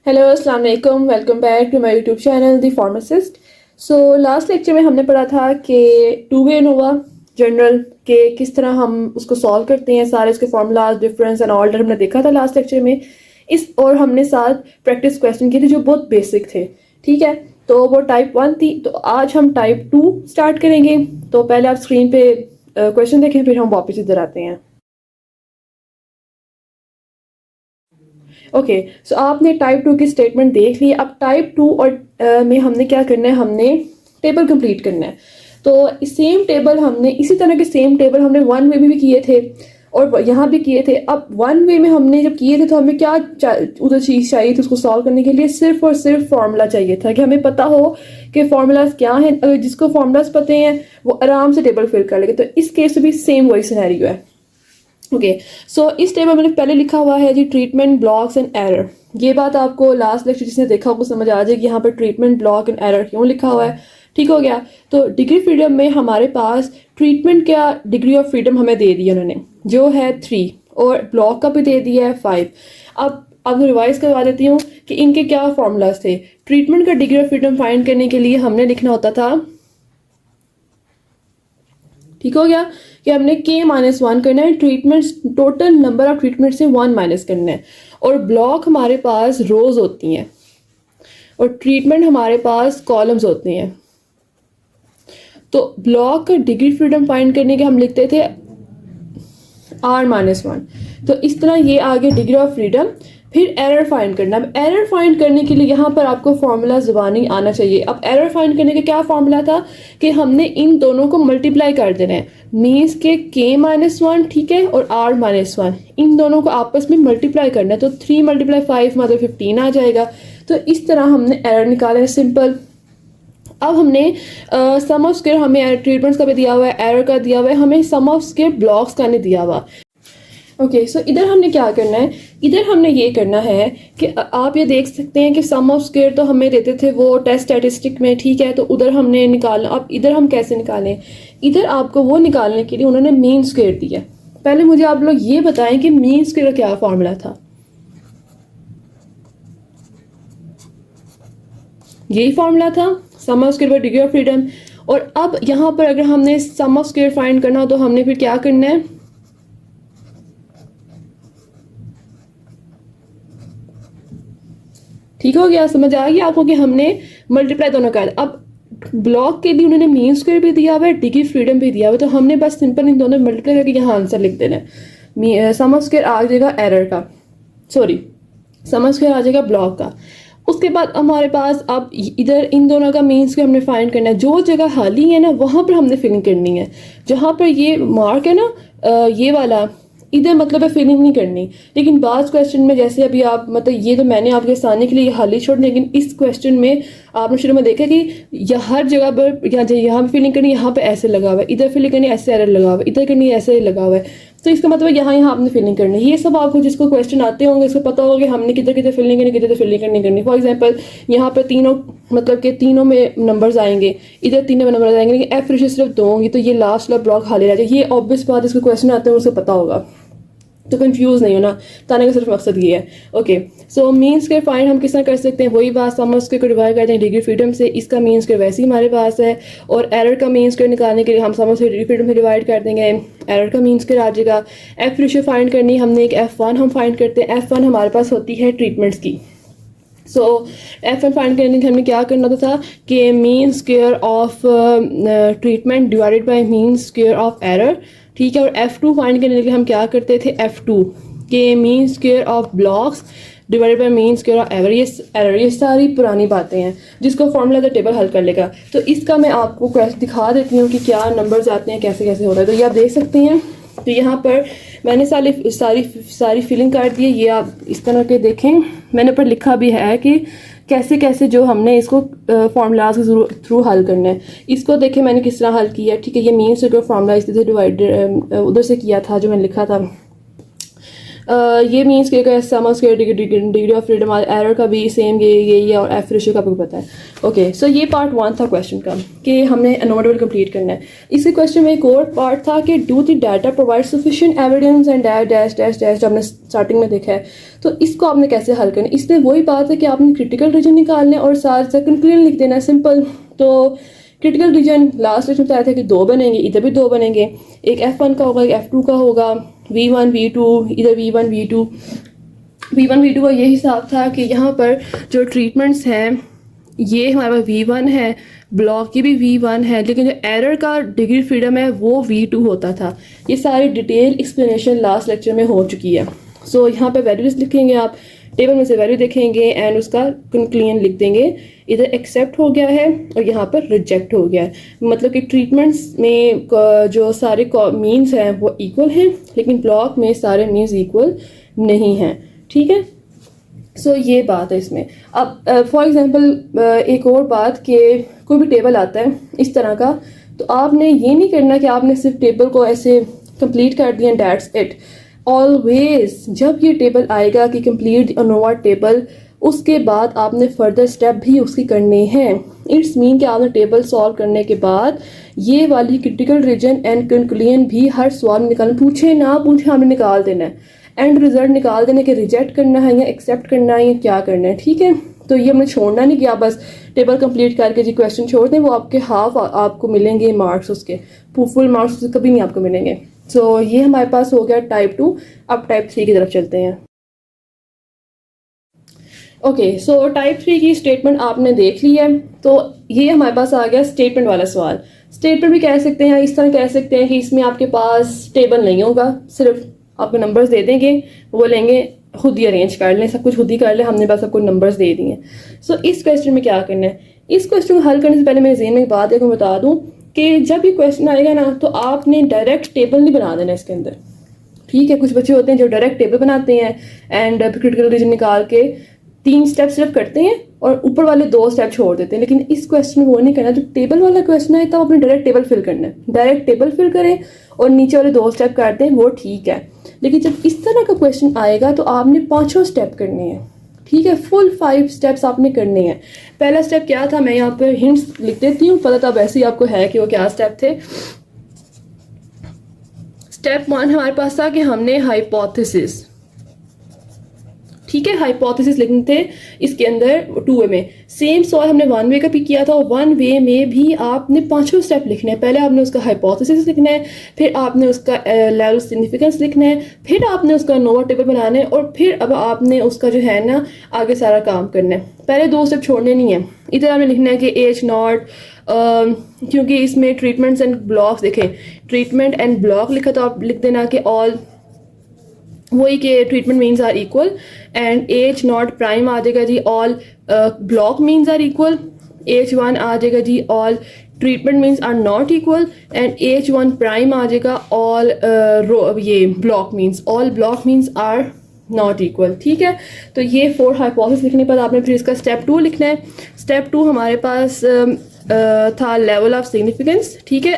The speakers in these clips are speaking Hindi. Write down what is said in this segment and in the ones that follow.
हेलो अस्सलाम वालेकुम, welcome back to my YouTube channel the pharmacist. So last lecture में हमने पढ़ा था कि टू वे एनोवा जनरल के किस तरह हम उसको सॉल्व करते हैं, सारे उसके फार्मूलाज, डिफरेंस एंड ऑर्डर हमने देखा था लास्ट लेक्चर में। और हमने साथ प्रैक्टिस क्वेश्चन किए थे जो बहुत बेसिक थे। ठीक है, तो वो टाइप 1 थी। तो आज हम टाइप 2 स्टार्ट करेंगे। तो पहले आप स्क्रीन पे क्वेश्चन देखें, फिर हम वापस इधर आते हैं। ओके, सो आपने टाइप 2 की स्टेटमेंट देख ली। अब टाइप 2 में हमने क्या करना है, हमने टेबल कंप्लीट करना है। तो सेम टेबल हमने इसी तरह के सेम टेबल हमने वन वे में भी किए थे और यहाँ भी किए थे। अब वन वे में हमने जब किए थे तो हमें क्या उधर चीज़ चाहिए थी उसको सॉल्व करने के लिए, सिर्फ और सिर्फ फार्मूला चाहिए था कि हमें पता हो कि फार्मूलाज क्या हैं। अगर जिसको फार्मूलाज पते हैं वो आराम से टेबल फिल कर लेगा। तो इस केस में भी सेम वही सिनेरियो है। ओके, सो इस टेबल में पहले लिखा हुआ है जी ट्रीटमेंट ब्लॉक्स एंड एरर। ये बात आपको लास्ट लेक्चर जिसने देखा उसको समझ आ जाएगी यहाँ पर ट्रीटमेंट ब्लॉक एंड एरर क्यों लिखा हुआ है। ठीक हो गया। तो डिग्री फ्रीडम में हमारे पास ट्रीटमेंट का डिग्री ऑफ फ्रीडम हमें दे दिया उन्होंने, जो है 3, और ब्लॉक का भी दे दिया है 5। अब रिवाइज करवा देती हूँ कि इनके क्या फॉर्मूलाज थे। ट्रीटमेंट का डिग्री ऑफ फ्रीडम फाइंड करने के लिए हमने लिखना होता था, ठीक हो गया, कि हमने K-1 करना है, treatment total number of treatment से 1 माइनस करना है। और ब्लॉक हमारे पास रोज होती हैं और ट्रीटमेंट हमारे पास कॉलम्स होते हैं। तो ब्लॉक का डिग्री फ्रीडम फाइंड करने के हम लिखते थे R-1। तो इस तरह ये आगे डिग्री ऑफ फ्रीडम। फिर एरर फाइंड करना। अब एरर फाइंड करने के लिए यहाँ पर आपको फार्मूला ज़बानी आना चाहिए। अब एरर फाइंड करने का क्या फार्मूला था कि हमने इन दोनों को मल्टीप्लाई कर देना है, मीन्स के K-1, ठीक है, और R-1, इन दोनों को आपस में मल्टीप्लाई करना है। तो 3 × 5 मतलब 15 आ जाएगा। तो इस तरह हमने एरर निकाला है, सिंपल। अब हमने सम ऑफ स्क्वायर, हमें ट्रीटमेंट्स का भी दिया हुआ है, एरर का दिया हुआ है, हमें सम ऑफ स्क्वायर ब्लॉक्स का नहीं दिया हुआ। ओके, सो इधर हमने क्या करना है, इधर हमने ये करना है कि आप ये देख सकते हैं कि सम ऑफ स्क्वायर तो हमें देते थे वो टेस्ट स्टैटिस्टिक में, ठीक है। तो उधर हमने निकालना। अब इधर हम कैसे निकालें, इधर आपको वो निकालने के लिए उन्होंने मीन स्क्वायर दिया। पहले मुझे आप लोग ये बताएं कि मीन स्क्वायर का क्या फॉर्मूला था। यही फॉर्मूला था, sum of square by degree of freedom. और अब यहाँ पर अगर हमने सम ऑफ स्क्वायर फाइंड करना हो तो हमने फिर क्या करना है, ठीक हो गया, समझ आ गया आपको कि हमने मल्टीप्लाई दोनों कर। अब ब्लॉक के लिए उन्होंने मीन स्क्वायर भी दिया हुआ है, डिग्री फ्रीडम भी दिया हुआ है। तो हमने बस सिंपल इन दोनों मल्टीप्लाई करके यहाँ आंसर लिख देना है। सम ऑफ स्क्वायर आ जाएगा एरर का, सॉरी, सम ऑफ स्क्वायर आ जाएगा ब्लॉक का। उसके बाद हमारे पास अब इधर इन दोनों का मीन स्क्वायर हमने फाइंड करना है। जो जगह खाली है ना वहाँ पर हमने फिलिंग करनी है। जहाँ पर ये मार्क है ना, ये वाला, इधर मतलब है फिलिंग नहीं करनी। लेकिन बाज़ क्वेश्चन में जैसे अभी आप, मतलब ये तो मैंने आपके सामने के लिए खाली छोड़, लेकिन इस क्वेश्चन में आपने शुरू में देखा कि हर जगह पर यहाँ पे फिलिंग करनी, यहाँ पे ऐसे लगा हुआ है, इधर फिलिंग करनी ऐसे एरर लगा हुआ है, इधर करनी ऐसे लगा हुआ है। तो इसका मतलब यहाँ आपने फिलिंग करनी है। ये सब आपको जिसको क्वेश्चन आते होंगे इसको पता होगा कि हमने किधर किधर फिलिंग करनी, किधर फिलिंग करनी करनी। फॉर एग्जांपल यहाँ पर तीनों, मतलब कि तीनों में नंबर्स आएंगे, इधर तीनों में नंबर आएंगे, लेकिन एफ रेशियो सिर्फ 2 होंगी। तो ये लास्ट वाला ब्लॉक खाली रह जाए। ये ऑब्वियस बात, इसको क्वेश्चन आते हैं उसको पता होगा, तो कंफ्यूज नहीं होना, बताने का सिर्फ मकसद ये है। Okay, so mean square find हम किस तरह कर सकते हैं, वही बात, सम ऑफ स्क्वायर को डिवाइड करते हैं डिग्री फ्रीडम से। इसका मीन स्क्वायर वैसे ही हमारे पास है। और एरर का मीन स्क्वायर निकालने के लिए हम सम ऑफ डिग्री फ्रीडम से डिवाइड कर देंगे, एरर का मीन स्क्वायर आ जाएगा। एफ रेशियो फाइंड करनी हमने, एक F1 हम फाइंड करते हैं। F1 हमारे पास होती है ट्रीटमेंट्स की। सो F1 फाइंड करने के लिए हमें क्या करना होता था कि mean square of treatment divided by mean square of error, ठीक है। और F2 फाइंड करने के लिए हम क्या करते थे, F2 के mean square of blocks divided by mean square of error. ये सारी पुरानी बातें हैं जिसको फॉर्मूला द टेबल हल कर लेगा। तो इसका मैं आपको दिखा देती हूँ कि क्या नंबर्स आते हैं, कैसे कैसे होता है। तो ये आप देख सकते हैं। तो यहाँ पर मैंने सारी फिलिंग कर दी है। ये आप इस तरह के देखें, मैंने पर लिखा भी है कि कैसे कैसे जो हमने इसको फार्मूलाज के थ्रू हल करना है। इसको देखें मैंने किस तरह हल किया, ठीक है। ये मीन स्क्वायर फार्मूला इससे डिवाइड उधर से किया था जो मैंने लिखा था। ये मीन्स के sum of square degree of freedom, error का भी सेम यही है, और एफ रेशियो का आपको पता है। ओके, सो ये पार्ट 1 था क्वेश्चन का कि हमने नोट टेबल कंप्लीट करना है। इसी क्वेश्चन में एक और पार्ट था कि do the data provide sufficient evidence and dash dash dash, जो हमने स्टार्टिंग में देखा है। तो इसको आपने कैसे हल करना है? इसमें वही बात है कि आपने क्रिटिकल रीजन निकालने और साथ साथ कंक्लूजन लिख देना है, सिंपल। तो क्रिटिकल रीजन लास्ट लेक्चर में बताया था कि 2 बनेंगे, इधर भी 2 बनेंगे, एक F1 का होगा, एक F2 का होगा, V1 V2, इधर V1 V2 का ये हिसाब था कि यहाँ पर जो ट्रीटमेंट्स हैं ये हमारे पास V1 है, ब्लॉक की भी V1 है, लेकिन जो एरर का डिग्री फ्रीडम है वो V2 होता था। ये सारी डिटेल एक्सप्लेनेशन लास्ट लेक्चर में हो चुकी है। सो यहाँ पे वैल्यूज लिखेंगे, आप टेबल में से वैल्यू देखेंगे एंड उसका कंक्लूजन लिख देंगे। इधर एक्सेप्ट हो गया है और यहाँ पर रिजेक्ट हो गया है, मतलब कि ट्रीटमेंट्स में जो सारे मीन्स हैं वो इक्वल हैं, लेकिन ब्लॉक में सारे मीन्स इक्वल नहीं हैं। ठीक है, सो ये बात है इसमें। अब फॉर एग्जांपल एक और बात कि कोई भी टेबल आता है इस तरह का, तो आपने ये नहीं करना कि आपने सिर्फ टेबल को ऐसे कंप्लीट कर दिया, दैट्स इट। ऑलवेज जब ये टेबल आएगा कि कंप्लीट अनोवा टेबल, उसके बाद आपने फर्दर स्टेप भी उसकी करने हैं। इट्स मीन कि आपने टेबल सॉल्व करने के बाद ये वाली क्रिटिकल रीजन एंड कंक्लूजन भी हर सवाल में निकालना, पूछे ना पूछे हमने निकाल देना है, एंड रिजल्ट निकाल देना कि रिजेक्ट करना है या एक्सेप्ट करना है या क्या करना है। ठीक है, तो ये हमने छोड़ना नहीं कि आप बस टेबल कंप्लीट करके जी क्वेश्चन छोड़ दें, वो आपके हाफ आपको मिलेंगे मार्क्स, उसके फुल मार्क्स कभी नहीं आपको मिलेंगे। सो ये हमारे पास हो गया टाइप 2। अब टाइप 3 की तरफ चलते हैं। ओके, सो टाइप 3 की स्टेटमेंट आपने देख ली है, तो ये हमारे पास आ गया स्टेटमेंट वाला सवाल। स्टेटमेंट भी कह सकते हैं, इस तरह कह सकते हैं कि इसमें आपके पास टेबल नहीं होगा, सिर्फ आपको नंबर्स दे देंगे, वो लेंगे खुद ही अरेंज कर लें, सब कुछ खुद ही कर लें, हमने बस आपको नंबर्स दे दिए। सो इस क्वेश्चन में क्या करना है? इस क्वेश्चन को हल करने से पहले मेरे ज़हन में एक बात है को बता दूं कि जब ये क्वेश्चन आएगा ना, तो आपने डायरेक्ट टेबल नहीं बना देना इसके अंदर। ठीक है, कुछ बच्चे होते हैं जो डायरेक्ट टेबल बनाते हैं एंड क्रिटिकल रीजन निकाल के 3 स्टेप सिर्फ करते हैं और ऊपर वाले 2 स्टेप छोड़ देते हैं। लेकिन इस क्वेश्चन में वो नहीं करना। जो टेबल वाला क्वेश्चन है तो आपने डायरेक्ट टेबल फिल करना है, डायरेक्ट टेबल फिल करें और नीचे वाले 2 स्टेप करते हैं, वो ठीक है। लेकिन जब इस तरह का क्वेश्चन आएगा तो आपने 5 स्टेप करने हैं। ठीक है, फुल 5 स्टेप्स आपने करने हैं। पहला स्टेप क्या था, मैं यहाँ पर हिंट्स लिख देती हूँ, पता तो वैसे ही आपको है कि वो क्या स्टेप थे। स्टेप 1 हमारे पास था कि हमने हाइपोथेसिस, ठीक है, हाइपोथेसिस लिखने थे इसके अंदर 2 वे में। सेम सवाल हमने 1 वे का भी किया था, और 1 वे में भी आपने 5 स्टेप लिखने हैं। पहले आपने उसका हाइपोथेसिस लिखना है, फिर आपने उसका लेवल सिग्निफिकेंस लिखना है, फिर आपने उसका नोवा टेबल बनाना है, और फिर अब आपने उसका जो है ना आगे सारा काम करना है। पहले 2 स्टेप छोड़ने नहीं है। इधर आपने लिखना है कि एच नॉट, क्योंकि इसमें ट्रीटमेंट्स एंड ब्लॉक्स देखें, ट्रीटमेंट एंड ब्लॉक लिखा तो आप लिख देना कि ऑल, वही के treatment means are equal, and H not prime आ जाएगा जी all block means are equal, H1 आ जाएगा जी all treatment means are not equal, and H1 prime आ जाएगा ऑल ये block means, all block means are not equal. ठीक है, तो ये 4 हाइपोथेसिस लिखने पर आपने फिर इसका स्टेप 2 लिखना है। स्टेप 2 हमारे पास था लेवल ऑफ सिग्निफिकेंस। ठीक है,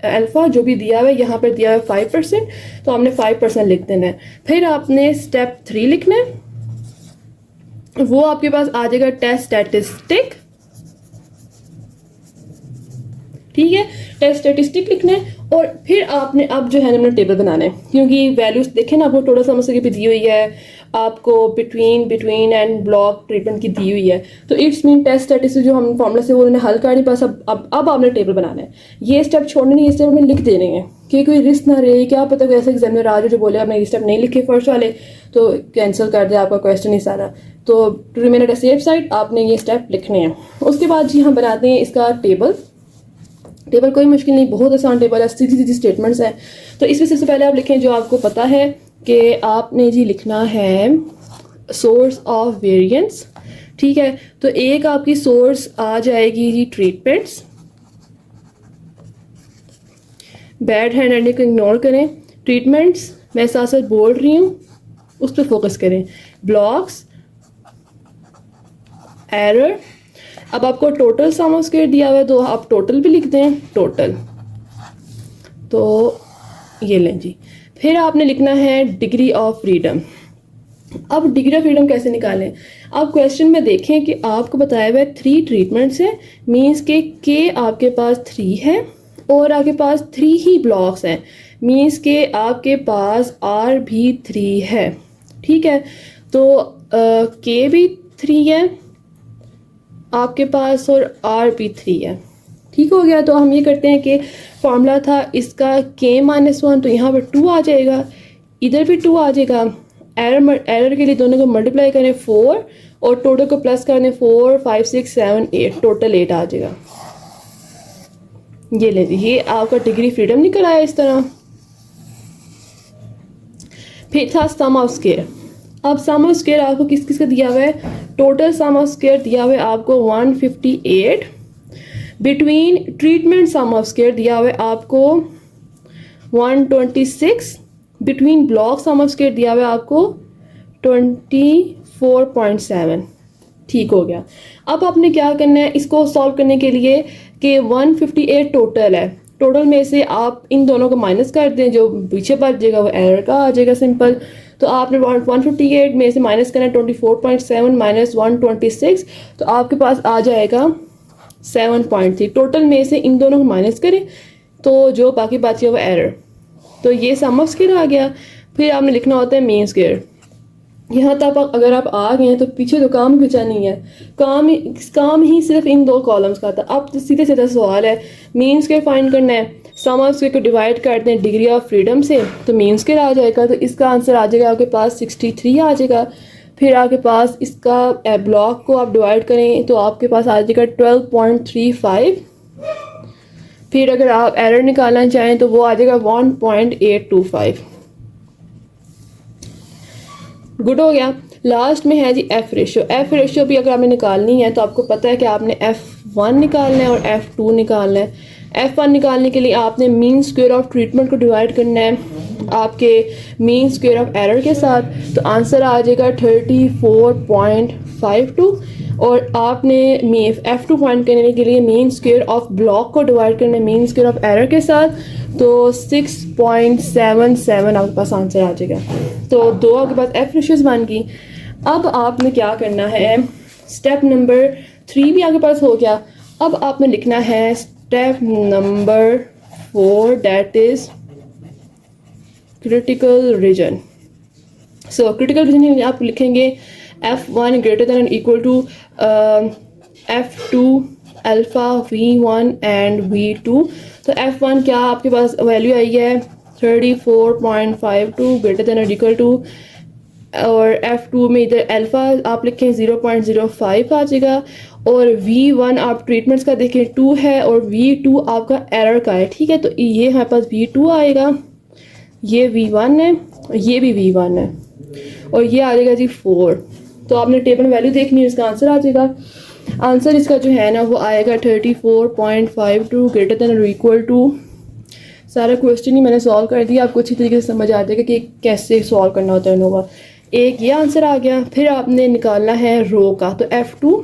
अल्फा जो भी दिया हुआ है, यहाँ पर दिया हुआ है 5%, तो हमने 5% लिख देना है। फिर आपने स्टेप 3 लिखना है, वो आपके पास आ जाएगा टेस्ट स्टैटिस्टिक। ठीक है, टेस्ट स्टैटिस्टिक लिखना है, और फिर आपने अब जो है हमने टेबल बनाना है, क्योंकि वैल्यूज देखें ना, आपको टोटल समझ भी दी हुई है, आपको बिटवीन एंड ब्लॉक ट्रीटमेंट की दी हुई है। तो इट्स मीन टेस्ट स्टैटिस्टिक जो हम फॉर्मूला से वो उन्होंने हल करनी, पास अब आपने टेबल बनाना है। ये स्टेप छोड़ने नहीं, ये स्टेप में लिख देने हैं कि कोई रिस्क ना रहे। क्या पता कोई ऐसा एग्जामिनर आ जाए जो बोले आपने ये स्टेप नहीं लिखे फर्स्ट वाले, तो कैंसिल कर दे आपका क्वेश्चन ही सारा। तो to remain at a safe side आपने ये स्टेप लिखने हैं। उसके बाद जी हम बनाते हैं इसका टेबल। टेबल कोई मुश्किल नहीं, बहुत आसान टेबल है, सीधी सीधी स्टेटमेंट्स हैं। तो इसमें सबसे पहले आप लिखें जो आपको पता है कि आपने जी लिखना है सोर्स ऑफ वेरिएंस। ठीक है, तो एक आपकी सोर्स आ जाएगी जी ट्रीटमेंट्स, बैड हैंड राइटिंग को इग्नोर करें, ट्रीटमेंट्स मैं साथ साथ बोल रही हूँ उस पर फोकस करें, ब्लॉक्स, एरर। अब आपको टोटल सम ऑफ स्क्वायर दिया हुआ है, तो आप टोटल भी लिख दें, टोटल, तो ये लें जी। फिर आपने लिखना है डिग्री ऑफ फ्रीडम। अब डिग्री ऑफ फ्रीडम कैसे निकालें? अब क्वेश्चन में देखें कि आपको बताया हुआ है 3 ट्रीटमेंट्स है, मीन्स के आपके पास 3 है और आपके पास 3 ही ब्लॉक्स हैं, मीन्स के आपके पास आर भी 3 है। ठीक है, तो के भी 3 है आपके पास और आर भी 3 है। ठीक हो गया। तो हम ये करते हैं कि फॉर्मूला था इसका k-1, तो यहाँ पर 2 आ जाएगा, इधर भी 2 आ जाएगा। एरर के लिए दोनों को मल्टीप्लाई करें 4 और टोटल को प्लस करें 4 5 6 7 8, टोटल 8 आ जाएगा। ये ले ये आपका डिग्री फ्रीडम निकल आया इस तरह। फिर था सम ऑफ स्क्वायर। अब सम ऑफ स्क्वायर आपको किस किस का दिया हुआ है? टोटल सम ऑफ स्क्वायर दिया हुआ है आपको 158, between treatment sum of square दिया हुआ है आपको 126, between block sum of square दिया हुआ है आपको 24.7। ठीक हो गया। अब आपने क्या करना है इसको सॉल्व करने के लिए कि 158 टोटल है, टोटल में से आप इन दोनों को माइनस कर दें, जो पीछे बच जाएगा वो एरर का आ जाएगा सिंपल। तो आपने 158 में से माइनस करना 24.7 माइनस 126, तो आपके पास आ जाएगा 7.3। टोटल में से इन दोनों को माइनस करें तो जो बाकी बची है वो एरर। तो ये सम ऑफ स्क्वायर आ गया। फिर आपने लिखना होता है मीन स्क्वायर। यहाँ तक अगर आप आ गए हैं तो पीछे तो काम बचा नहीं है, काम ही सिर्फ इन 2 कॉलम्स का था। अब तो सीधे सीधा सवाल है मीन स्क्वायर फाइंड करना है। सम ऑफ स्क्वायर को डिवाइड करते हैं डिग्री ऑफ फ्रीडम से, तो मीन स्क्वायर आ जाएगा। तो इसका आंसर आ जाएगा आपके पास 63 आ जाएगा। फिर आपके पास इसका ब्लॉक को आप डिवाइड करें तो आपके पास आ जाएगा 12.35। फिर अगर आप एरर निकालना चाहें तो वो आ जाएगा 1.825। गुड हो गया। लास्ट में है जी एफ रेशियो। एफ रेशियो भी अगर आपने निकालनी है तो आपको पता है कि आपने F1 निकालना है और F2 निकालना है। F1 निकालने के लिए आपने मीन स्क्वायर ऑफ ट्रीटमेंट को डिवाइड करना है आपके मीन स्क्वायर ऑफ एरर के साथ, तो आंसर आ जाएगा 34.52। और आपने F2 फाइंड करने के लिए मीन स्क्वायर ऑफ ब्लॉक को डिवाइड करना है मीन स्क्वायर ऑफ एरर के साथ, तो 6.77 आपके पास आंसर आ जाएगा। तो 2 आपके पास एफ रेशियोज बन गई। अब आपने क्या करना है, स्टेप नंबर 3 भी आपके पास हो गया। अब आपने लिखना है step number 4, that is critical region. So critical region आप लिखेंगे F1 greater than equal to F2 alpha V1 and V2। तो F1 क्या आपके पास वैल्यू आई है 34.52 ग्रेटर दैन इक्वल टू, और F2 में इधर अल्फा आप लिखें 0.05 आ जाएगा, और V1 आप ट्रीटमेंट्स का देखें 2 है और V2 आपका एरर का है। ठीक है, तो ये हमारे पास V2 आएगा, ये V1 है, ये भी V1 है, और ये आ जाएगा जी 4। तो आपने टेबल वैल्यू देखनी है, इसका आंसर आ जाएगा। आंसर इसका जो है ना वो आएगा 34.52 ग्रेटर दैन और इक्वल टू। सारा क्वेश्चन ही मैंने सॉल्व कर दिया, आपको अच्छी तरीके से समझ आ जाएगा कि कैसे सॉल्व करना होता है नोवा। एक ये आंसर आ गया। फिर आपने निकालना है रो का, तो F2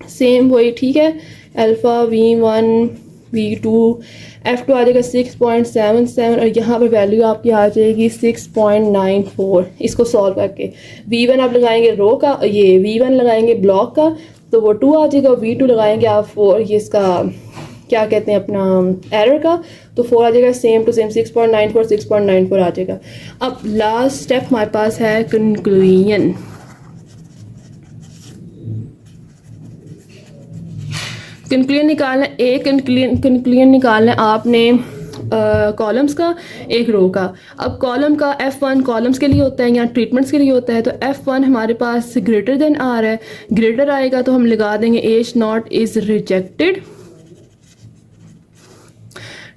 सेम वही, ठीक है, अल्फ़ा V1 V2, F2 आ जाएगा 6.77 और यहाँ पर वैल्यू आपकी आ जाएगी 6.94। इसको सॉल्व करके V1 आप लगाएंगे रो का, ये V1 लगाएंगे ब्लॉक का, तो वो 2 आ जाएगा। V2 लगाएंगे आप 4, ये इसका क्या कहते हैं अपना एरर का, तो 4 आ जाएगा। सेम टू सेम 6.94 आ जाएगा। अब लास्ट स्टेप हमारे पास है कंक्लूजन। कंक्लूजन निकालना, एक कंक्लूजन निकालना है आपने कॉलम्स का, एक रो का। अब कॉलम का F1 कॉलम्स के लिए होता है या ट्रीटमेंट्स के लिए होता है, तो F1 हमारे पास ग्रेटर देन आर है, ग्रेटर आएगा तो हम लगा देंगे H नॉट इज रिजेक्टेड।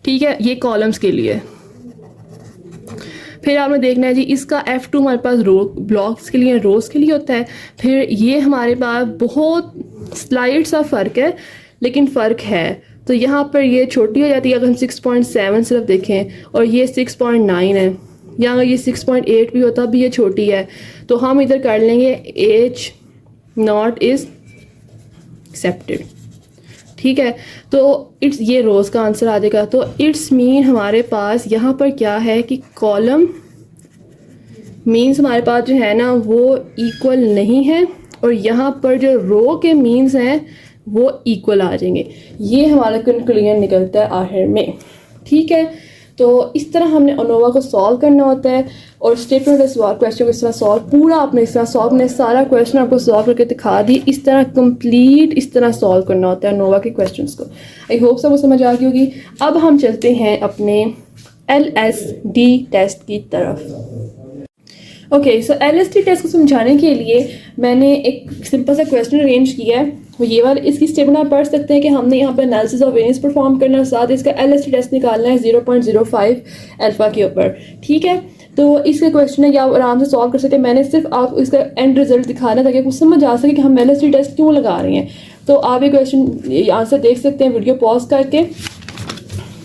ठीक है, ये कॉलम्स के लिए। फिर आपने देखना है जी इसका F2 हमारे पास रो ब्लॉक्स के लिए, रोज के लिए होता है। फिर ये हमारे पास बहुत स्लाइड सा फ़र्क है, लेकिन फ़र्क है, तो यहाँ पर ये छोटी हो जाती है अगर हम 6.7 सिर्फ देखें, और ये 6.9 है, या अगर ये 6.8 भी होता भी ये छोटी है, तो हम इधर कर लेंगे H नॉट इज़ एक्सेप्टेड। ठीक है, तो इट्स ये रोज़ का आंसर आ जाएगा। तो इट्स मीन हमारे पास यहाँ पर क्या है कि कॉलम मीन्स हमारे पास जो है ना वो इक्वल नहीं है, और यहाँ पर जो रो के मीन्स हैं वो इक्वल आ जाएंगे। ये हमारा कंक्लूजन निकलता है आखिर में। ठीक है, तो इस तरह हमने अनोवा को सॉल्व करना होता है, और स्टेटमेंट सवाल क्वेश्चन को इस तरह सॉल्व, पूरा आपने इस तरह सॉल्व, मैंने सारा क्वेश्चन आपको सॉल्व करके दिखा दी। इस तरह कंप्लीट इस तरह सॉल्व करना होता है अनोवा के क्वेश्चंस को। आई होप सबको समझ आ गई होगी। अब हम चलते हैं अपने LSD टेस्ट की तरफ। ओके, सो LSD टेस्ट को समझाने के लिए मैंने एक सिंपल सा क्वेश्चन अरेंज किया है। वो ये वाला, इसकी स्टेटमेंट आप पढ़ सकते हैं कि हमने यहाँ पर एनालिसिस ऑफ वेरिएंस परफॉर्म करना है, साथ इसका LSD टेस्ट निकालना है 0.05 अल्फा के ऊपर। ठीक है, तो इसके क्वेश्चन है कि आप आराम से सॉल्व कर सकते हैं। मैंने सिर्फ आप इसका एंड रिजल्ट दिखाना ताकि आपको समझ आ सके कि हम LSD टेस्ट क्यों लगा रहे हैं। तो आप ये क्वेश्चन आंसर देख सकते हैं वीडियो पॉज करके,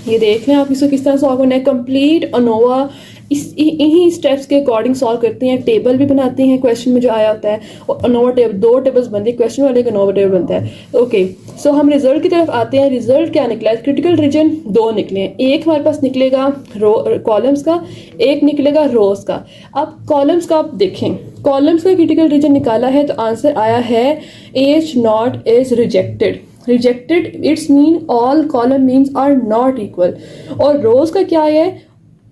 ये देख लें आप इसको किस तरह सॉल्व करना है। कंप्लीट अनोवा इन्हीं स्टेप्स के अकॉर्डिंग सॉल्व करते हैं। टेबल भी बनाते हैं क्वेश्चन में जो आया होता है, और अनोवा टेबल, 2 टेबल्स बनते हैं क्वेश्चन वाले, एक अनोवा टेबल बनता है। ओके, सो हम रिजल्ट की तरफ आते हैं। रिजल्ट क्या निकला है? क्रिटिकल रीजन 2 निकले हैं। एक हमारे पास निकलेगा कॉलम्स का, एक निकलेगा रोज का। अब कॉलम्स का आप देखें, कॉलम्स का क्रिटिकल रीजन निकाला है तो आंसर आया है H0 is rejected. Rejected it's mean all column means are not equal. और रोज का क्या है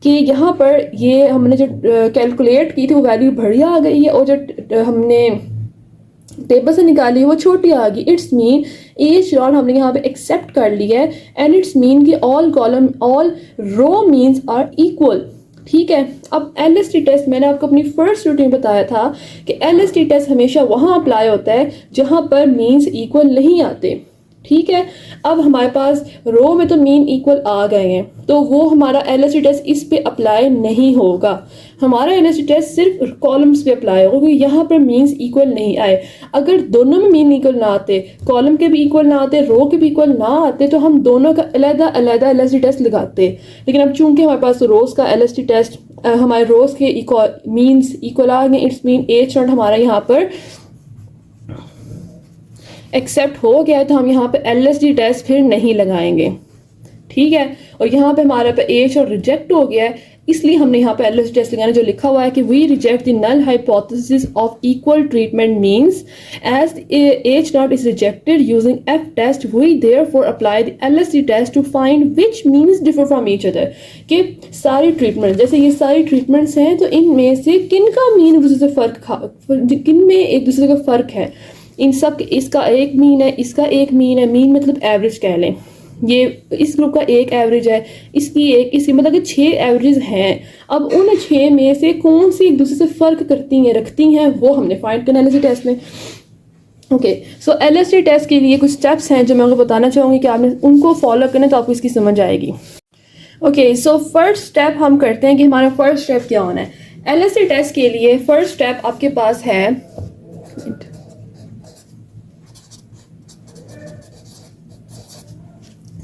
कि यहाँ पर ये हमने जो कैलकुलेट की थी वो वैल्यू बड़ी आ गई है, और जो हमने टेबल से निकाली है वो छोटी आ गई। इट्स मीन H0 हमने यहाँ पे एक्सेप्ट कर लिया है, एंड इट्स मीन कि all column all row means are equal. ठीक है, अब LSD टेस्ट मैंने आपको अपनी फर्स्ट रूटीन बताया था कि LSD टेस्ट हमेशा वहाँ अप्लाई होता है जहाँ पर मीन्स इक्वल नहीं आते। ठीक है, अब हमारे पास रो में तो मीन इक्वल आ गए हैं, तो वो हमारा LSD टेस्ट इस पे अप्लाई नहीं होगा। हमारा LSD टेस्ट सिर्फ कॉलम्स पे अप्लाई होगा, क्योंकि यहाँ पर मीन्स इक्वल नहीं आए। अगर दोनों में मीन इक्वल ना आते, कॉलम के भी इक्वल ना आते, रो के भी इक्वल ना आते, तो हम दोनों का अलग अलग LSD टेस्ट लगाते। लेकिन अब चूंकि हमारे पास रोज का LSD टेस्ट, हमारे रोज के मीन्स इक्वल आ गए, इट्स मीन H0 हमारा यहाँ पर एक्सेप्ट हो गया है, तो हम यहाँ पे LSD टेस्ट फिर नहीं लगाएंगे। ठीक है, और यहाँ पे हमारे पे H और रिजेक्ट हो गया है, इसलिए हमने यहाँ पे LSD टेस्ट लगाना, जो लिखा हुआ है कि we reject the null hypothesis of equal treatment means as H0 is rejected using F test we therefore apply the LSD test to find which means differ from each other. कि सारी ट्रीटमेंट, जैसे ये सारी ट्रीटमेंट्स हैं, तो इनमें से किन का मीन एक दूसरे से किन में एक दूसरे का फ़र्क है। इन सब, इसका एक मीन है, इसका एक मीन है, मीन मतलब एवरेज कह लें। ये इस ग्रुप का एक एवरेज है, इसकी मतलब कि 6 एवरेज हैं। अब उन 6 में से कौन सी एक दूसरे से फ़र्क करती हैं, रखती हैं, वो हमने फाइंड करना LSD टेस्ट में। ओके, सो LSD टेस्ट के लिए कुछ स्टेप्स हैं जो मैं आपको बताना चाहूँगी कि आपने उनको फॉलो करना, तो आपको इसकी समझ आएगी। ओके, सो फर्स्ट स्टेप हम करते हैं कि हमारा फर्स्ट स्टेप क्या होना है। LSD टेस्ट के लिए फर्स्ट स्टेप आपके पास है,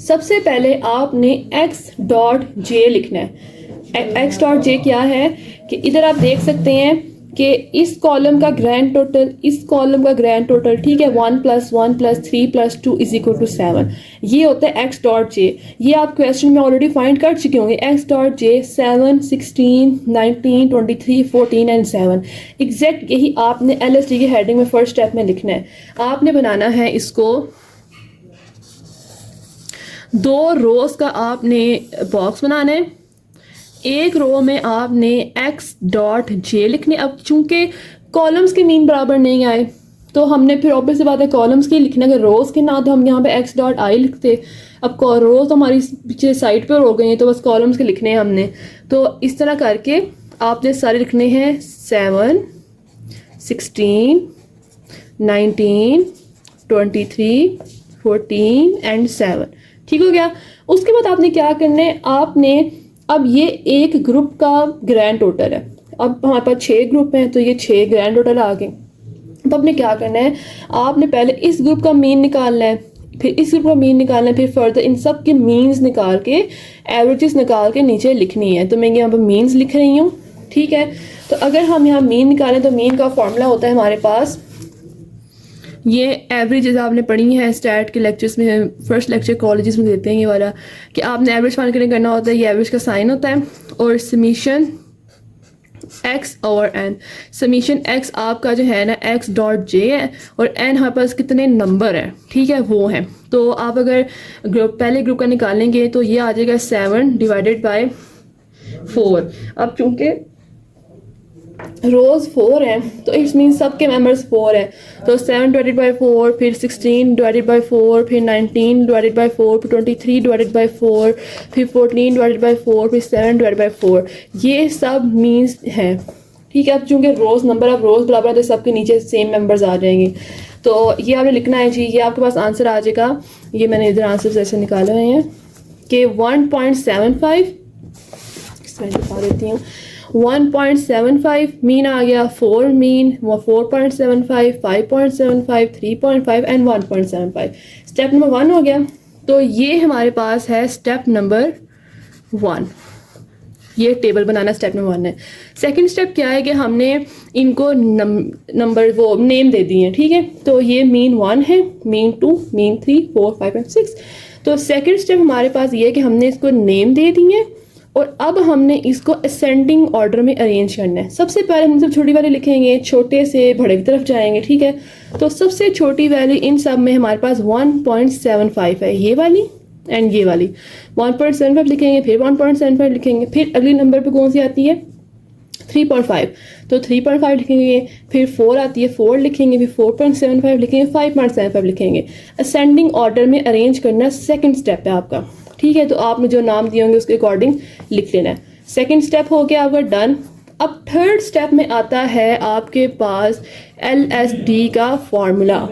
सबसे पहले आपने x.j लिखना है। x.j क्या है कि इधर आप देख सकते हैं कि इस कॉलम का ग्रैंड टोटल, इस कॉलम का ग्रैंड टोटल, ठीक है, 1 + 1 + 3 + 2 = 7। ये होता है x.j। ये आप क्वेश्चन में ऑलरेडी फाइंड कर चुके होंगे। x.j 7, 16, 19, 23, 14 and 7। एग्जैक्ट यही आपने LSD की हेडिंग में फर्स्ट स्टेप में लिखना है। आपने बनाना है इसको 2 रोज का आपने बॉक्स बनाना है। एक रो में आपने x.j लिखने। अब चूंकि कॉलम्स के मीन बराबर नहीं आए, तो हमने फिर ऑब्वियस सी बात है कॉलम्स के लिखने, अगर रोज के ना तो हम यहाँ पे x.i लिखते। अब रोज हमारी पीछे साइड पर हो गई हैं, तो बस कॉलम्स के लिखने हैं हमने। तो इस तरह करके आपने सारे लिखने हैं 7, 16, 19, 23, 14 एंड 7। ठीक हो गया। उसके बाद आपने क्या करना है, आपने अब ये एक ग्रुप का ग्रैंड टोटल है। अब हमारे पास 6 ग्रुप हैं, तो ये 6 ग्रैंड टोटल आ गए। तो आपने क्या करना है, आपने पहले इस ग्रुप का मीन निकालना है, फिर इस ग्रुप का मीन निकालना है, फिर फर्दर इन सब के मीन्स निकाल के, एवरेजेस निकाल के नीचे लिखनी है। तो मैं यहाँ पर मीन्स लिख रही हूँ। ठीक है, तो अगर हम यहाँ मीन निकालें तो मीन का फॉर्मूला होता है हमारे पास ये एवरेज आपने पढ़ी है स्टैट के लेक्चर्स में, फर्स्ट लेक्चर कॉलेजेस में देते हैं ये वाला, कि आपने एवरेज फाइंड करना होता है, ये एवरेज का साइन होता है, और summation x over n, summation x आपका जो है ना x डॉट j है, और n हमारे पास कितने नंबर है, ठीक है, वो है। तो आप अगर पहले ग्रुप का निकालेंगे तो ये आ जाएगा 7 डिवाइडेड बाय 4। अब चूंकि रोज 4 है तो इट्स मीन सबके मेंबर्स 4 है, तो 7 डिवाइडेड बाय 4, फिर 16 डिवाइडेड बाय 4, फिर 19 डिवाइडेड बाय 4, फिर 23 डिवाइडेड बाय 4, फिर 14 डिवाइडेड बाय 4, फिर 7 डिवाइडेड बाय 4, ये सब मीन्स है, ठीक है। अब चूंकि रोज नंबर ऑफ रोज बराबर है तो सबके नीचे सेम मेंबर्स आ जाएंगे, तो ये आपने लिखना है जी। ये आपके पास आंसर आ जाएगा, ये मैंने इधर आंसर ऐसे निकाले हुए हैं कि 1.75, इसमें दिखा देती हूँ, 1.75 मीन आ गया, 4 मीन, 4.75, 5.75, 3.5 एंड 1.75। स्टेप नंबर 1 हो गया। तो ये हमारे पास है स्टेप नंबर 1, ये टेबल बनाना स्टेप नंबर 1 है। सेकंड स्टेप क्या है कि हमने इनको नंबर वो नेम दे दिए हैं, ठीक है। तो ये मीन 1 है, मीन 2, मीन 3, 4, 5 एंड 6। तो सेकंड स्टेप हमारे पास ये है कि हमने इसको नेम दे दिए हैं, और अब हमने इसको असेंडिंग ऑर्डर में अरेंज करना है। सबसे पहले हम सब छोटी वैल्यू लिखेंगे, छोटे से बड़े की तरफ जाएंगे, ठीक है। तो सबसे छोटी वैल्यू इन सब में हमारे पास 1.75 है, ये वाली एंड ये वाली। 1.75 लिखेंगे, फिर 1.75 लिखेंगे, फिर अगली नंबर पे कौन सी आती है 3.5, तो 3.5 लिखेंगे, फिर 4 आती है 4 लिखेंगे, फिर 4.75 लिखेंगे, 5.75 लिखेंगे। असेंडिंग ऑर्डर में अरेंज करना सेकंड स्टेप है आपका, ठीक है। तो आपने जो नाम दिए होंगे उसके अकॉर्डिंग लिख लेना है। सेकंड स्टेप हो गया आपका डन। अब थर्ड स्टेप में आता है आपके पास LSD का formula.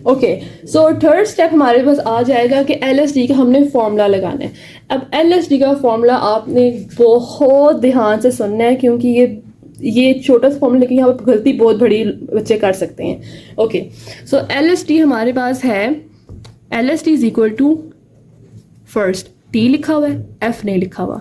Okay, so third step हमारे पास आ जाएगा कि LSD का हमने फॉर्मूला लगाना है। अब LSD का फॉर्मूला आपने बहुत ध्यान से सुनना है, क्योंकि ये छोटा सा फॉर्मूला, लेकिन यहाँ पर गलती बहुत बड़ी बच्चे कर सकते हैं। ओके, सो LSD हमारे पास है, LSD is equal to, first T लिखा हुआ है, F नहीं लिखा हुआ,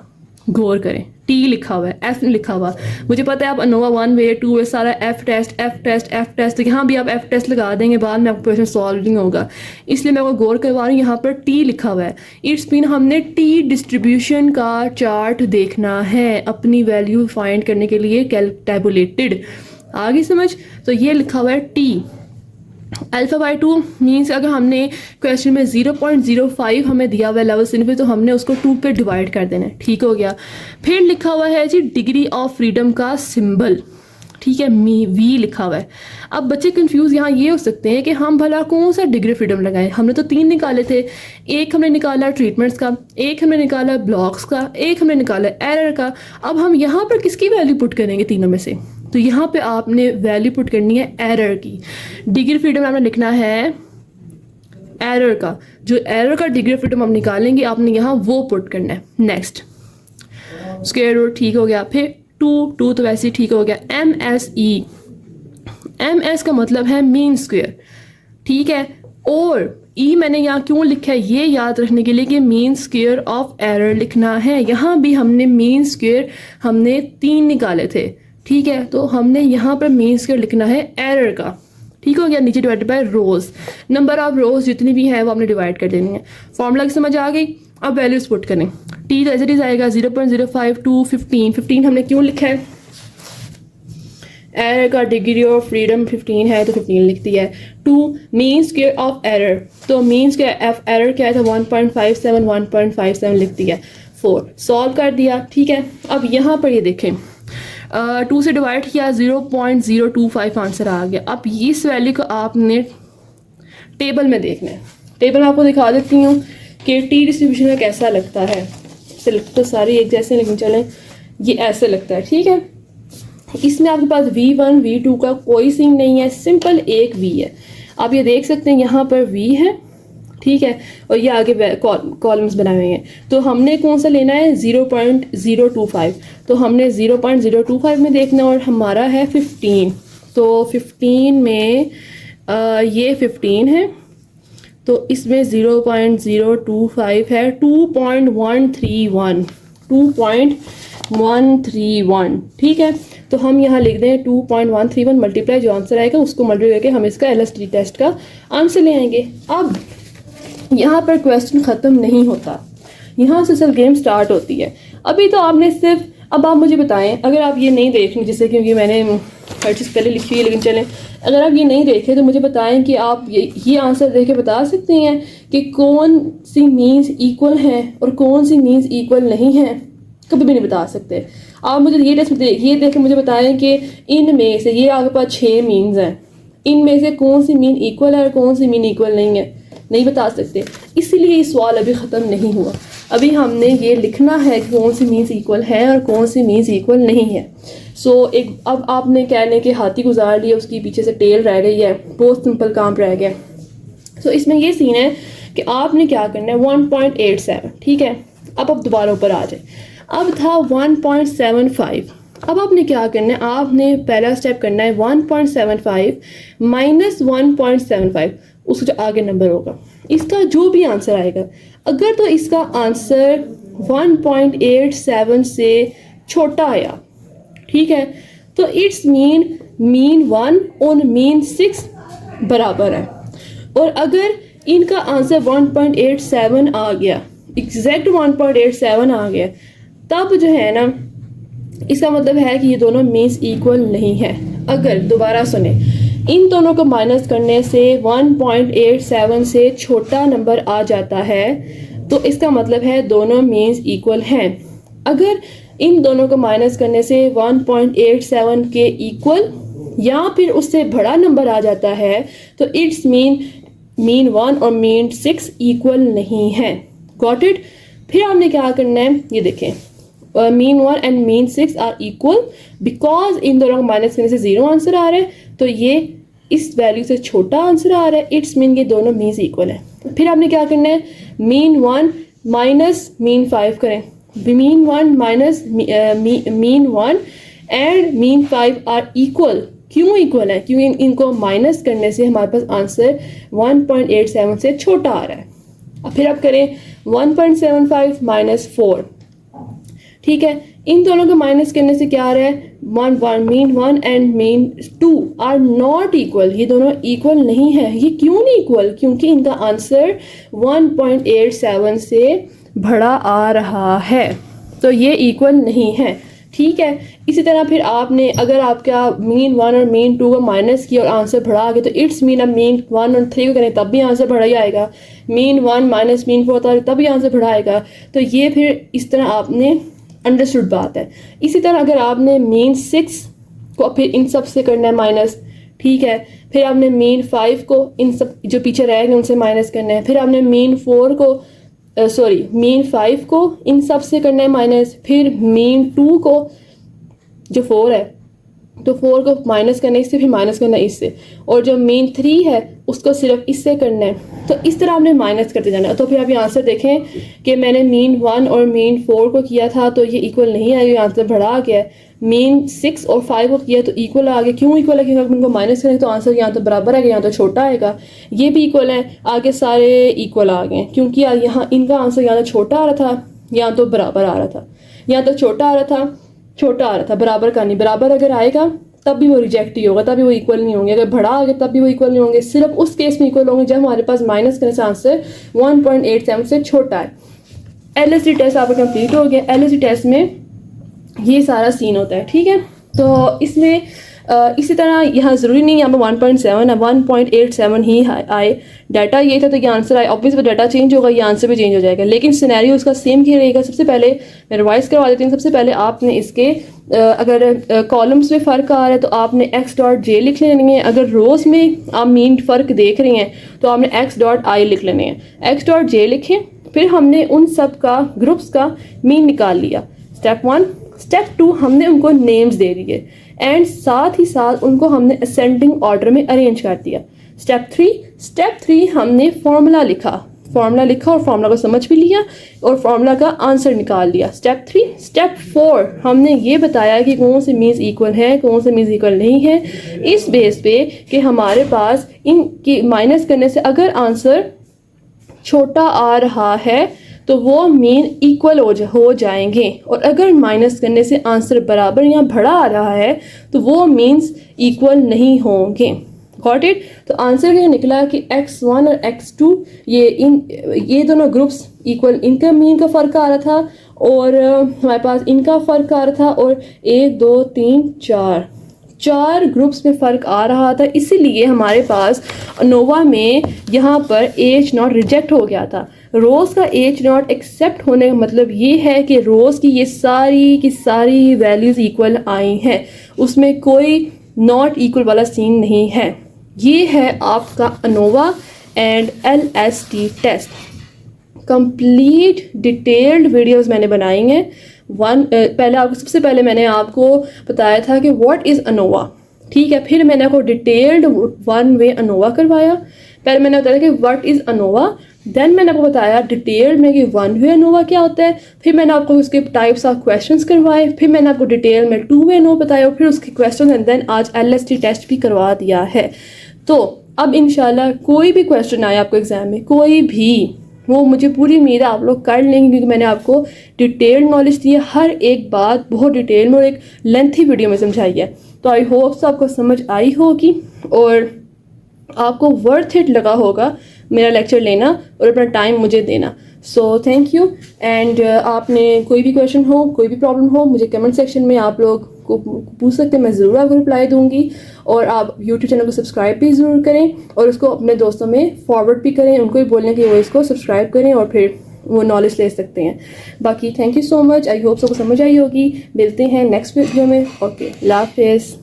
गौर करें, T लिखा हुआ है, F नहीं लिखा हुआ। मुझे पता है आप अनोवा 1 वे 2 वे सारा F टेस्ट, तो यहाँ भी आप F टेस्ट लगा देंगे, बाद में आपको क्वेश्चन सॉल्व नहीं होगा, इसलिए मैं वो गौर करवा रही हूँ। यहाँ पर T लिखा हुआ है, इट्स मीन हमने T डिस्ट्रीब्यूशन का चार्ट देखना है अपनी वैल्यू फाइंड करने के लिए, टैबुलेटेड। आगे समझ, तो ये लिखा हुआ है T अल्फा बाई 2 मीन्स अगर हमने क्वेश्चन में 0.05 हमें दिया हुआ है लेवल सिग्निफिकेंस, तो हमने उसको 2 पे डिवाइड कर देना है, ठीक हो गया। फिर लिखा हुआ है जी डिग्री ऑफ फ्रीडम का सिंबल, ठीक है, V लिखा हुआ है। अब बच्चे कंफ्यूज यहाँ ये हो सकते हैं कि हम भला कौन सा डिग्री फ्रीडम लगाएं। हमने तो 3 निकाले थे, एक हमने निकाला ट्रीटमेंट्स का, एक हमने निकाला ब्लॉक्स का, एक हमने निकाला एरर का। अब हम यहाँ पर किसकी वैल्यू पुट करेंगे तीनों में से? तो यहाँ पे आपने वैल्यू पुट करनी है एरर की। डिग्री फ्रीडम आपने लिखना है एरर का, जो एरर का डिग्री फ्रीडम हम निकालेंगे आपने यहाँ वो पुट करना है। नेक्स्ट स्क्वायर रूट, ठीक हो गया। फिर 2 तो वैसे ही ठीक हो गया। MS का मतलब है मीन स्क्वायर, ठीक है। और E मैंने यहाँ क्यों लिखा है ये याद रखने के लिए कि मीन स्क्वायर ऑफ एरर लिखना है। यहाँ भी हमने मीन स्क्वायर हमने 3 निकाले थे, ठीक है, तो हमने यहाँ पर मीन स्क्वायर लिखना है एरर का, ठीक हो गया। नीचे divided by rows, number of rows जितनी भी है वो हमने डिवाइड कर देनी है। फॉर्मूला की समझ आ गई। अब वैल्यूज पुट करें। T तो एज इट इज आएगा 0.05 टू 15 हमने क्यों लिखा है, एरर का डिग्री ऑफ फ्रीडम 15 है तो 15 लिख दिया है। 2 मीन स्क्वायर ऑफ एरर, तो मीन स्क्वायर ऑफ एरर क्या था 1.57 लिख दिया। 4 सॉल्व कर दिया, ठीक है। अब यहाँ पर ये देखें 2 से डिवाइड किया 0.025 आंसर आ गया। अब इस वैल्यू को आपने टेबल में देखना है। टेबल में आपको दिखा देती हूँ कि टी डिस्ट्रीब्यूशन में कैसा लगता है। सिलेक्ट तो सारी एक जैसे, लेकिन चलें ये ऐसे लगता है, ठीक है। इसमें आपके पास V1 V2 का कोई सीन नहीं है, सिंपल एक V है। आप ये देख सकते हैं यहाँ पर V है, ठीक है, और ये आगे कॉलम्स बनाए हुए हैं। तो हमने कौन सा लेना है 0.025, तो हमने 0.025 में देखना, और हमारा है 15, तो 15 में ये 15 है, तो इसमें 0.025 है 2.131 2.131, ठीक है। तो हम यहाँ लिख दें 2.131 मल्टीप्लाई जो आंसर आएगा उसको मल्टीप्लाई करके हम इसका LSTD टेस्ट का आंसर ले आएंगे। अब यहाँ पर क्वेश्चन ख़त्म नहीं होता, यहाँ से असल गेम स्टार्ट होती है। अभी तो आपने सिर्फ, अब आप मुझे बताएं, अगर आप ये नहीं देख रहे, जैसे क्योंकि मैंने हर चीज़ पहले लिखी है, लेकिन चलें, अगर आप ये नहीं देखे तो मुझे बताएं कि आप ये आंसर देख के बता सकते हैं कि कौन सी मीन्स इक्वल हैं और कौन सी मीन्स इक्वल नहीं हैं? कभी भी नहीं बता सकते। आप मुझे ये टेस्ट ये देख के मुझे बताएं कि इनमें से, ये आपके पास 6 मीन्स हैं, इनमें से कौन सी मीन इक्वल है और कौन सी मीन इक्वल नहीं है, नहीं बता सकते। इसीलिए ये सवाल अभी ख़त्म नहीं हुआ। अभी हमने ये लिखना है कि कौन सी मीन्स इक्वल है और कौन सी मीन्स इक्वल नहीं है। एक अब आपने कहने के हाथी गुजार लिया, उसकी पीछे से टेल रह गई है, बहुत सिंपल काम रह गया। इसमें ये सीन है कि आपने क्या करना है, 1.87, ठीक है। अब आप दोबारा ऊपर आ जाए, अब था 1.75। अब आपने क्या करना है, आपने पहला स्टेप करना है 1.75 माइनस 1.75, उसका जो आगे नंबर होगा, इसका जो भी आंसर आएगा, अगर तो इसका आंसर 1.87 से छोटा आया, ठीक है, तो इट्स मीन 1 और मीन 6 बराबर है। और अगर इनका आंसर 1.87 आ गया, एग्जैक्ट 1.87 आ गया, तब जो है ना, इसका मतलब है कि ये दोनों मीन्स इक्वल नहीं है। अगर दोबारा सुने, इन दोनों को माइनस करने से 1.87 से छोटा नंबर आ जाता है, तो इसका मतलब है दोनों मीन्स इक्वल हैं। अगर इन दोनों को माइनस करने से 1.87 के इक्वल या फिर उससे बड़ा नंबर आ जाता है, तो इट्स मीन 1 और मीन 6 इक्वल नहीं है। Got it? फिर आपने क्या करना है, ये देखें, mean 1 and mean 6 are equal because इन दोनों को माइनस करने से 0 आंसर आ रहा है, तो ये इस वैल्यू से छोटा आंसर आ रहा है। इट्स मीन ये दोनों मीन्स इक्वल है। फिर आपने क्या करना है, मीन 1 माइनस मीन 5 करें। Mean 1 minus mean 1 and mean 5 are equal. क्यों इक्वल है? क्योंकि इनको माइनस करने से हमारे पास आंसर 1.87 से छोटा आ रहा है। अब फिर आप करें 1.75 माइनस 4, ठीक है। इन दोनों को माइनस करने से क्या आ रहा है, mean 1 and mean 2 are not equal. ये दोनों इक्वल नहीं है। ये क्यों नहीं इक्वल? क्योंकि इनका आंसर 1.87 से बड़ा आ रहा है, तो ये इक्वल नहीं है, ठीक है। इसी तरह फिर आपने, अगर आपका मीन 1 और मीन 2 को माइनस किया और आंसर बढ़ा आ गया, तो इट्स मीन अब मीन 1 और 3 को करें तब भी आंसर बढ़ा ही आएगा। मीन 1 माइनस मीन 4 था तब भी आंसर बढ़ा आएगा। तो ये फिर इस तरह आपने अंडरस्टूड बात है। इसी तरह अगर आपने मीन 6 को फिर इन सब से करना है माइनस, ठीक है। फिर आपने मीन 5 को इन सब जो पीछे रह गए उनसे माइनस करना है। फिर आपने मीन 4 को मीन 5 को इन सब से करना है माइनस। फिर मीन 2 को जो 4 है, तो 4 को माइनस करना है इससे, फिर माइनस करना है इससे, और जो मीन 3 है उसको सिर्फ इससे करना है। तो इस तरह आपने माइनस करते जाना है। तो फिर आप ये आंसर देखें कि मैंने मीन 1 और मीन 4 को किया था तो ये इक्वल नहीं आया, ये आंसर बढ़ा आ गया। मीन 6 और 5 को किया तो इक्वल आ गया। क्यों इक्वल है? क्योंकि अगर उनको माइनस करें तो आंसर यहाँ तो बराबर है, यहाँ तो छोटा आएगा। ये भी इक्वल है, आगे सारे इक्वल आ गए, क्योंकि यहाँ इनका आंसर यहाँ तो छोटा आ रहा था, यहाँ तो बराबर आ रहा था। यहाँ तो छोटा आ रहा था, छोटा आ रहा था, बराबर का नहीं। बराबर अगर आएगा तब भी वो रिजेक्ट ही होगा, तब भी वो इक्वल नहीं होंगे। अगर बड़ा आ गया तब भी वो इक्वल नहीं होंगे। सिर्फ उस केस में इक्वल होंगे जब हमारे पास माइनस करने से आंसर 1.87 से छोटा है। LSD टेस्ट आपका कंप्लीट हो गया। LSD टेस्ट में ये सारा सीन होता है, ठीक है। तो इसमें इसी तरह यहाँ ज़रूरी नहीं यहाँ पर 1.7 है, 1.87 ही आए। डाटा ये था तो ये आंसर आए। ऑब्वियस डाटा चेंज होगा, ये आंसर भी चेंज हो जाएगा, लेकिन सिनेरियो उसका सेम ही रहेगा। सबसे पहले मैं रिवाइज करवा देती हूँ। सबसे पहले आपने इसके अगर कॉलम्स में फ़र्क आ रहा है तो आपने x.j लिख लेनी है। अगर रोज़ में आप मीन फ़र्क देख रहे हैं तो आपने x.i लिख लेने हैं। x.j लिखें, फिर हमने उन सब का ग्रुप्स का मीन निकाल लिया। स्टेप 1। स्टेप 2 हमने उनको नेम्स दे दिए एंड साथ ही साथ उनको हमने असेंडिंग ऑर्डर में अरेंज कर दिया। स्टेप 3 हमने फार्मूला लिखा और फार्मूला को समझ भी लिया और फार्मूला का आंसर निकाल लिया। स्टेप 4 हमने ये बताया कि कौन से मीन्स इक्वल है, कौन से मीन्स इक्वल नहीं है, इस बेस पे कि हमारे पास इनकी माइनस करने से अगर आंसर छोटा आ रहा है तो वो मीन इक्वल हो जाएंगे। और अगर माइनस करने से आंसर बराबर या बड़ा आ रहा है तो वो मीन्स इक्वल नहीं होंगे। Got it. तो आंसर क्या निकला कि x1 और x2 ये दोनों ग्रुप्स इक्वल, इनका मीन का फ़र्क आ रहा था और हमारे पास इनका फ़र्क आ रहा था, और 1 2 3 4 ग्रुप्स में फ़र्क आ रहा था। इसीलिए हमारे पास अनोवा में यहाँ पर H0 रिजेक्ट हो गया था। रोज़ का H0 एक्सेप्ट होने का मतलब ये है कि रोज़ की ये सारी की सारी वैल्यूज़ इक्वल आई हैं, उसमें कोई नॉट इक्वल वाला सीन नहीं है। ये है आपका ANOVA and LST test. Complete detailed videos मैंने बनाई हैं। सबसे पहले मैंने आपको बताया था कि व्हाट इज़ अनोवा, ठीक है। फिर मैंने आपको डिटेल्ड 1 वे अनोवा करवाया। पहले मैंने बताया कि व्हाट इज़ अनोवा, देन मैंने आपको बताया डिटेल में कि 1 वे अनोवा क्या होता है। फिर मैंने आपको उसके टाइप्स ऑफ क्वेश्चंस करवाए। फिर मैंने आपको डिटेल में 2 वे अनोवा बताया, फिर उसके क्वेश्चन एंड देन आज LST टेस्ट भी करवा दिया है। तो अब इंशाल्लाह कोई भी क्वेश्चन आए आपको एग्ज़ाम में, कोई भी, वो मुझे पूरी उम्मीद है आप लोग कर लेंगे, क्योंकि मैंने आपको डिटेल्ड नॉलेज दी है, हर एक बात बहुत डिटेल में और एक लेंथी वीडियो में समझाई है। तो आई होप आपको समझ आई होगी और आपको वर्थ इट लगा होगा मेरा लेक्चर लेना और अपना टाइम मुझे देना। So thank you. एंड आपने कोई भी क्वेश्चन हो, कोई भी प्रॉब्लम हो, मुझे कमेंट सेक्शन में आप लोग को पूछ सकते हैं, मैं ज़रूर आपको रिप्लाई दूंगी। और आप यूट्यूब चैनल को सब्सक्राइब भी ज़रूर करें और उसको अपने दोस्तों में फॉरवर्ड भी करें, उनको भी बोलें कि वो इसको सब्सक्राइब करें और फिर वो नॉलेज ले सकते हैं। बाकी thank you so much. I hope सबको समझ आई होगी। मिलते हैं नेक्स्ट वीडियो में। ओके, अल्लाह हाफिज़।